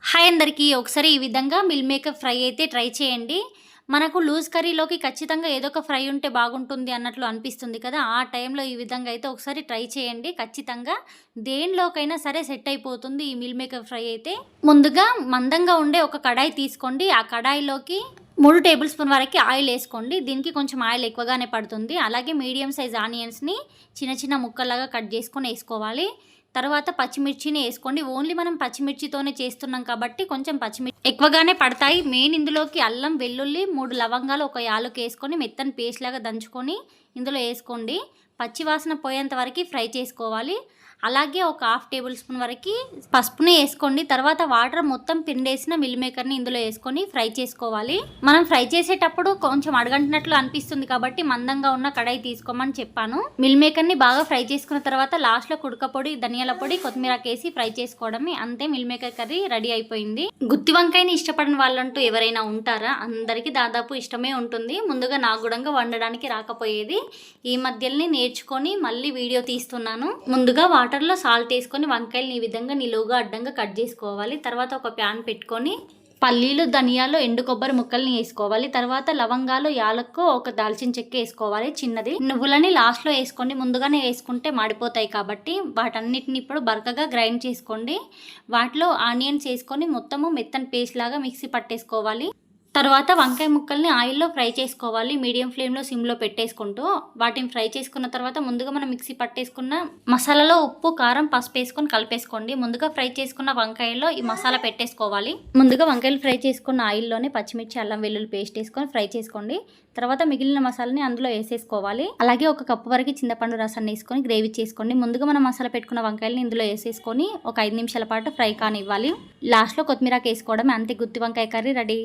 Hi అందరికీ. ఒకసారి ఈ విధంగా మిల్ మేకర్ ఫ్రై అయితే ట్రై చేయండి. మనకు లూజ్ కర్రీలోకి ఖచ్చితంగా ఏదో ఒక ఫ్రై ఉంటే బాగుంటుంది అన్నట్లు అనిపిస్తుంది కదా! ఆ టైంలో ఈ విధంగా అయితే ఒకసారి ట్రై చేయండి. ఖచ్చితంగా దేనిలోకైనా సరే సెట్ అయిపోతుంది ఈ మిల్ మేకర్ ఫ్రై అయితే. ముందుగా మందంగా ఉండే ఒక కడాయి తీసుకోండి. ఆ కడాయిలోకి 3 టేబుల్ స్పూన్ వరకు ఆయిల్ ఏసుకోండి. దీనికి కొంచెం ఆయిల్ ఎక్కువగానే పడుతుంది. అలాగే మీడియం సైజ్ ఆనియన్స్‌ని చిన్న చిన్న ముక్కల్లాగా కట్ చేసుకొని ఏసుకోవాలి. తర్వాత పచ్చిమిర్చిని వేసుకోండి. ఓన్లీ మనం పచ్చిమిర్చితోనే చేస్తున్నాం కాబట్టి కొంచెం పచ్చిమిర్చి ఎక్కువగానే పడతాయి. మెయిన్ ఇందులోకి అల్లం, వెల్లుల్లి, 3 లవంగాలు, ఒక యాలుక వేసుకొని మెత్తని పేస్ట్ లాగా దంచుకొని ఇందులో వేసుకోండి. పచ్చి వాసన పోయేంత వరకు ఫ్రై చేసుకోవాలి. అలాగే ఒక 1/2 టేబుల్ స్పూన్ వరకు పసుపుని వేసుకోండి. తర్వాత వాటర్ మొత్తం పిండేసిన మిల్ మేకర్ని ఇందులో వేసుకొని ఫ్రై చేసుకోవాలి. మనం ఫ్రై చేసేటప్పుడు కొంచెం అడగంటినట్లు అనిపిస్తుంది కాబట్టి మందంగా ఉన్న కడాయి తీసుకోమని చెప్పాను. మిల్ మేకర్ని బాగా ఫ్రై చేసుకున్న తర్వాత లాస్ట్లో కుడక పొడి, ధనియాల పొడి, కొత్తిమీర వేసి ఫ్రై చేసుకోవడమే. అంతే, మిల్ మేకర్ కర్రీ రెడీ అయిపోయింది. గుత్తి వంకాయని ఇష్టపడిన వాళ్ళంటూ ఎవరైనా ఉంటారా? అందరికీ దాదాపు ఇష్టమే ఉంటుంది. ముందుగా నాకు కూడా వండడానికి రాకపోయేది. ఈ మధ్యలోనే నేర్చుకొని మళ్ళీ వీడియో తీస్తున్నాను. ముందుగా వాటర్లో సాల్ట్ వేసుకొని వంకాయలని ఈ విధంగా నిలువుగా అడ్డంగా కట్ చేసుకోవాలి. తర్వాత ఒక ప్యాన్ పెట్టుకొని పల్లీలు, ధనియాలు, ఎండు కొబ్బరి ముక్కల్ని వేసుకోవాలి. తర్వాత లవంగాలు, యాలక్కు, ఒక దాల్చిన చెక్క వేసుకోవాలి చిన్నది. నువ్వులని లాస్ట్లో వేసుకోండి. ముందుగానే వేసుకుంటే మాడిపోతాయి కాబట్టి వాటన్నిటిని ఇప్పుడు బరకగా గ్రైండ్ చేసుకోండి. వాటిలో ఆనియన్స్ వేసుకొని మొత్తము మెత్తని పేస్ట్ లాగా మిక్సీ పట్టేసుకోవాలి. తర్వాత వంకాయ ముక్కల్ని ఆయిల్లో ఫ్రై చేసుకోవాలి. మీడియం ఫ్లేమ్లో సిమ్లో పెట్టేసుకుంటూ వాటిని ఫ్రై చేసుకున్న తర్వాత ముందుగా మనం మిక్సీ పట్టేసుకున్న మసాలాలో ఉప్పు, కారం, పసుపు వేసుకొని కలిపేసుకోండి. ముందుగా ఫ్రై చేసుకున్న వంకాయలో ఈ మసాలా పెట్టేసుకోవాలి. ముందుగా వంకాయలు ఫ్రై చేసుకున్న ఆయిల్లోనే పచ్చిమిర్చి, అల్లం వెల్లుల్లి పేస్ట్ వేసుకొని ఫ్రై చేసుకోండి. తర్వాత మిగిలిన మసాలాని అందులో వేసేసుకోవాలి. అలాగే ఒక కప్పు వరకు చింతపండు రసాన్ని వేసుకొని గ్రేవీ చేసుకోండి. ముందుగా మనం మసాలా పెట్టుకున్న వంకాయలని ఇందులో వేసేసుకొని ఒక 5 నిమిషాల పాటు ఫ్రై కానివ్వాలి. లాస్ట్లో కొత్తిమీర వేసుకోవడం. అంతే, గుత్తి వంకాయ కర్రీ రెడీ.